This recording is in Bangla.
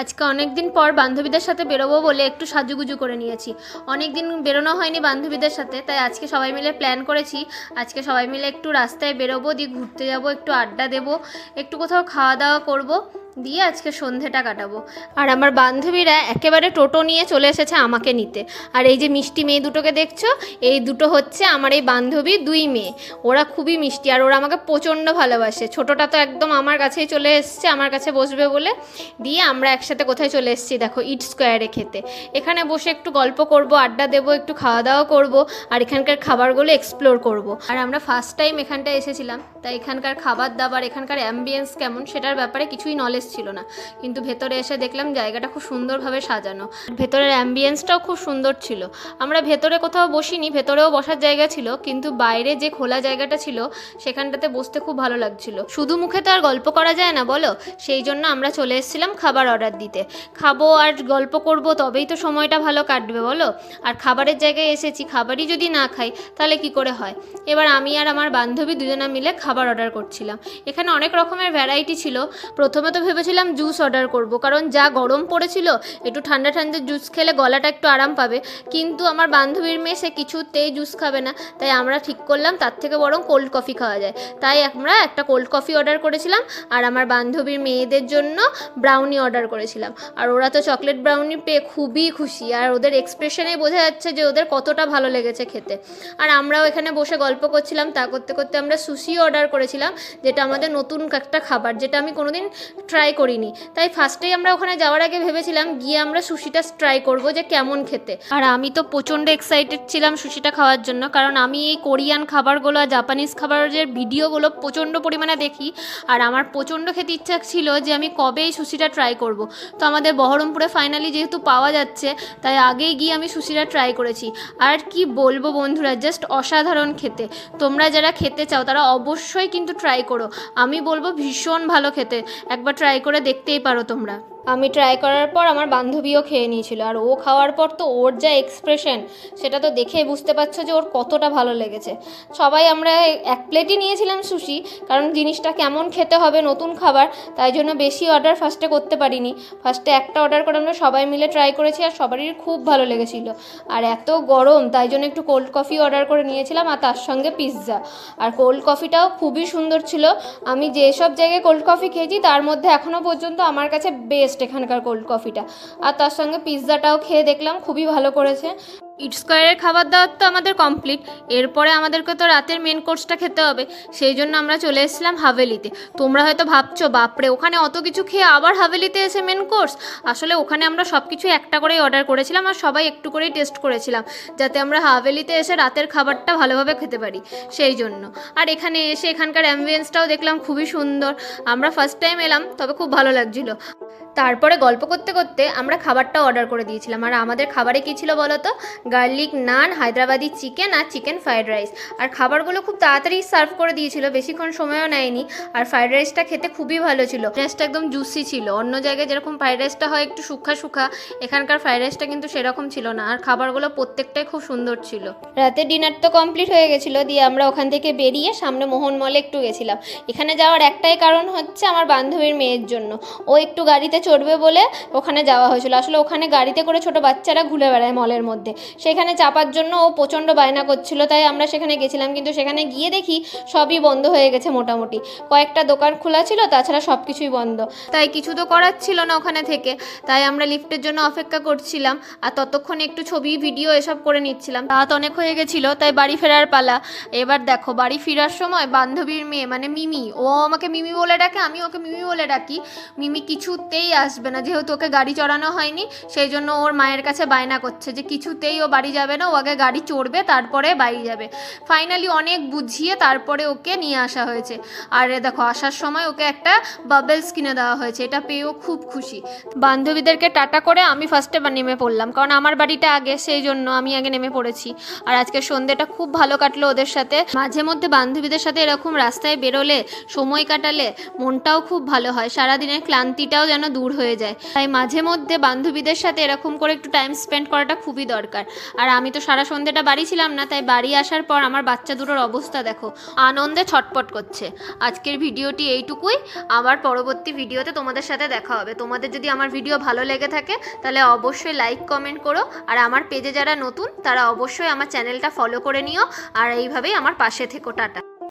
আজকে অনেক দিন পর বান্ধবীদের সাথে বেরোবো বলে একটু সাজুগুজু করে নিয়েছি। অনেক দিন বেরোনো হয়নি বান্ধবীদের সাথে, তাই আজকে সবাই মিলে প্ল্যান করেছি। আজকে সবাই মিলে একটু রাস্তায় বেরোবো, দিয়ে ঘুরতে যাবো, একটু আড্ডা দেবো, একটু কোথাও খাওয়া দাওয়া করবো, দিয়ে আজকে সন্ধেটা কাটাবো। আর আমার বান্ধবীরা একেবারে টোটো নিয়ে চলে এসেছে আমাকে নিতে। আর এই যে মিষ্টি মেয়ে দুটোকে দেখছো, এই দুটো হচ্ছে আমার এই বান্ধবীর দুই মেয়ে। ওরা খুবই মিষ্টি আর ওরা আমাকে প্রচণ্ড ভালোবাসে। ছোটোটা তো একদম আমার কাছেই চলে এসছে, আমার কাছে বসবে বলে। দিয়ে আমরা একসাথে কোথায় চলে এসেছি দেখো, ইট স্কোয়ারে খেতে। এখানে বসে একটু গল্প করব, আড্ডা দেবো, একটু খাওয়া দাওয়া করব, আর এখানকার খাবারগুলো এক্সপ্লোর করব। আর আমরা ফার্স্ট টাইম এখানটায় এসেছিলাম, তাই এখানকার খাবার দাবার, এখানকার অ্যাম্বিয়েন্স কেমন সেটার ব্যাপারে কিছুই নলেজ ছিল না। কিন্তু ভেতরে এসে দেখলাম জায়গাটা খুব সুন্দরভাবে সাজানো, ভেতরের অ্যাম্বিয়েন্সটাও খুব সুন্দর ছিল। আমরা ভেতরে কোথাও বসিনি, ভেতরেও বসার জায়গা ছিল, কিন্তু বাইরে যে খোলা জায়গাটা ছিল সেখানটাতে বসতে খুব ভালো লাগছিল। শুধু মুখে তো আর গল্প করা যায় না বলো, সেই জন্য আমরা চলে এসেছিলাম খাবার অর্ডার দিতে। খাবো আর গল্প করব, তবেই তো সময়টা ভালো কাটবে বলো। আর খাবারের জায়গায় এসেছি, খাবারই যদি না খাই তাহলে কি করে হয়। এবার আমি আর আমার বান্ধবী দুজনা মিলে খাবার অর্ডার করছিলাম। এখানে অনেক রকমের ভ্যারাইটি ছিল। প্রথমে তো ভেবেছিলাম জুস অর্ডার করব, কারণ যা গরম পড়েছিল, একটু ঠান্ডা ঠান্ডা জুস খেলে গলাটা একটু আরাম পাবে। কিন্তু আমার বান্ধবীর মেয়ে সে কিছুতেই জুস খাবে না, তাই আমরা ঠিক করলাম তার থেকে বরং কোল্ড কফি খাওয়া যায়। তাই আমরা একটা কোল্ড কফি অর্ডার করেছিলাম, আর আমার বান্ধবীর মেয়েদের জন্য ব্রাউনি অর্ডার করেছিলাম। আর ওরা তো চকলেট ব্রাউনি পেয়ে খুবই খুশি, আর ওদের এক্সপ্রেশনেই বোঝা যাচ্ছে যে ওদের কতটা ভালো লেগেছে খেতে। আর আমরাও এখানে বসে গল্প করছিলাম, তা করতে করতে আমরা সুশিও অর্ডার করেছিলাম, যেটা আমাদের নতুন একটা খাবার, যেটা আমি কোনোদিন ট্রাই করিনি। তাই ফার্স্টেই আমরা ওখানে যাওয়ার আগে ভেবেছিলাম গিয়ে আমরা সুশিটা ট্রাই করব যে কেমন খেতে। আর আমি তো প্রচণ্ড এক্সাইটেড ছিলাম সুশিটা খাওয়ার জন্য, কারণ আমি এই কোরিয়ান খাবারগুলো আর জাপানিজ খাবারের ভিডিওগুলো প্রচণ্ড পরিমাণে দেখি। আর আমার প্রচণ্ড খেতে ইচ্ছা ছিল যে আমি কবে এই সুশিটা ট্রাই করব। তো আমাদের বহরমপুরে ফাইনালি যেহেতু পাওয়া যাচ্ছে, তাই আগেই গিয়ে আমি সুশিটা ট্রাই করেছি। আর কি বলবো বন্ধুরা, জাস্ট অসাধারণ খেতে। তোমরা যারা খেতে চাও তারা অবশ্যই কিন্তু ট্রাই করো। আমি বলবো ভীষণ ভালো খেতে, একবার ট্রাই করে দেখতেই পারো তোমরা। আমি ট্রাই করার পর আমার বান্ধবীও খেয়ে নিয়েছিল, আর ও খাওয়ার পর তো ওর যা এক্সপ্রেশন, সেটা তো দেখেই বুঝতে পারছো যে ওর কতটা ভালো লেগেছে। সবাই আমরা এক প্লেটই নিয়েছিলাম সুশি, কারণ জিনিসটা কেমন খেতে হবে, নতুন খাবার, তাই জন্য বেশি অর্ডার ফার্স্টে করতে পারিনি। ফার্স্টে একটা অর্ডার করে আমরা সবাই মিলে ট্রাই করেছি, আর সবারই খুব ভালো লেগেছিলো। আর এত গরম, তাই জন্য একটু কোল্ড কফি অর্ডার করে নিয়েছিলাম, আর তার সঙ্গে পিৎজা। আর কোল্ড কফিটাও খুবই সুন্দর ছিল। আমি যেসব জায়গায় কোল্ড কফি খেয়েছি তার মধ্যে এখনও পর্যন্ত আমার কাছে বেস্ট এখানকার কোল্ড কফিটা। আর তার সঙ্গে পিৎজাটাও খেয়ে দেখলাম, খুবই ভালো করেছে। ইট স্কোয়ারের খাবার দাবার তো আমাদের কমপ্লিট। এরপরে আমাদেরকে তো রাতের মেন কোর্সটা খেতে হবে, সেই জন্য আমরা চলে এসেছিলাম হাভেলিতে। তোমরা হয়তো ভাবছো বাপরে, ওখানে অত কিছু খেয়ে আবার হাভেলিতে এসে মেন কোর্স। আসলে ওখানে আমরা সব কিছু একটা করেই অর্ডার করেছিলাম, আর সবাই একটু করেই টেস্ট করেছিলাম, যাতে আমরা হাভেলিতে এসে রাতের খাবারটা ভালোভাবে খেতে পারি, সেই জন্য। আর এখানে এসে এখানকার অ্যাম্বিয়েন্সটাও দেখলাম খুবই সুন্দর। আমরা ফার্স্ট টাইম এলাম, তবে খুব ভালো লাগছিলো। তারপরে গল্প করতে করতে আমরা খাবারটাও অর্ডার করে দিয়েছিলাম। আর আমাদের খাবারে কী ছিল বলো তো, গার্লিক নান, হায়দ্রাবাদি চিকেন আর চিকেন ফ্রাইড রাইস। আর খাবারগুলো খুব তাড়াতাড়ি সার্ভ করে দিয়েছিল, বেশিক্ষণ সময়ও নেয়নি। আর ফ্রাইড রাইসটা খেতে খুবই ভালো ছিল, রাইসটা একদম জুসি ছিল। অন্য জায়গায় যেরকম ফ্রাইড রাইসটা হয় একটু শুখা শুখা, এখানকার ফ্রাইড রাইসটা কিন্তু সেরকম ছিল না। আর খাবারগুলো প্রত্যেকটাই খুব সুন্দর ছিল। রাতে ডিনার তো কমপ্লিট হয়ে গেছিলো, দিয়ে আমরা ওখান থেকে বেরিয়ে সামনে মোহন মলে একটু গেছিলাম। এখানে যাওয়ার একটাই কারণ হচ্ছে আমার বান্ধবীর মেয়ের জন্য, ও একটু গাড়িতে চড়বে বলে ওখানে যাওয়া হয়েছিল। আসলে ওখানে গাড়িতে করে ছোট বাচ্চারা ঘুরে বেড়ায় মলের মধ্যে, সেখানে চাপার জন্য ও প্রচণ্ড বায়না করছিল, তাই আমরা সেখানে গেছিলাম। কিন্তু সেখানে গিয়ে দেখি সবই বন্ধ হয়ে গেছে মোটামুটি। কয়েকটা দোকান খোলা ছিল, তাছাড়া সব কিছুই বন্ধ। তাই কিছু তো করার ছিল না ওখানে থেকে, তাই আমরা লিফটের জন্য অপেক্ষা করছিলাম। আর ততক্ষণে একটু ছবি ভিডিও এসব করে নিচ্ছিলাম। রাত অনেক হয়ে গেছিলো, তাই বাড়ি ফেরার পালা। এবার দেখো বাড়ি ফেরার সময় বান্ধবীর মেয়ে মানে মিমি, ও আমাকে মিমি বলে ডাকে, আমি ওকে মিমি বলে ডাকি। মিমি কিছুতেই আসবে না, যেহেতু ওকে গাড়ি চড়ানো হয়নি, সেই জন্য ওর মায়ের কাছে বায়না করছে যে কিছুতেই ও বাড়ি যাবে না, ও আগে গাড়ি চড়বে তারপরে বাড়ি যাবে। ফাইনালি অনেক বুঝিয়ে তারপরে ওকে নিয়ে আসা হয়েছে। আর দেখো আসার সময় ওকে একটা বাবলস কিনে দেওয়া হয়েছে, এটা পেয়েও খুব খুশি। বান্ধবীদেরকে টাটা করে আমি ফার্স্টে নেমে পড়লাম, কারণ আমার বাড়িটা আগে, সেই জন্য আমি আগে নেমে পড়েছি। আর আজকে সন্ধ্যেটা খুব ভালো কাটলো ওদের সাথে। মাঝে মধ্যে বান্ধবীদের সাথে এরকম রাস্তায় বেরোলে, সময় কাটালে মনটাও খুব ভালো হয়, সারাদিনের ক্লান্তিটাও যেন দূর হয়ে যায়। তাই মাঝে মধ্যে বান্ধবীদের সাথে এরকম করে একটু টাইম স্পেন্ড করাটা খুবই দরকার। আর আমি তো সারা সন্ধ্যেটা বাড়ি ছিলাম না, তাই বাড়ি আসার পর আমার বাচ্চা দুটোর অবস্থা দেখো, আনন্দে ছটপট করছে। আজকের ভিডিওটি এইটুকুই, আবার পরবর্তী ভিডিওতে তোমাদের সাথে দেখা হবে। তোমাদের যদি আমার ভিডিও ভালো লেগে থাকে তাহলে অবশ্যই লাইক কমেন্ট করো, আর আমার পেজে যারা নতুন তারা অবশ্যই আমার চ্যানেলটা ফলো করে নিও, আর এইভাবেই আমার পাশে থেকো। টাটা।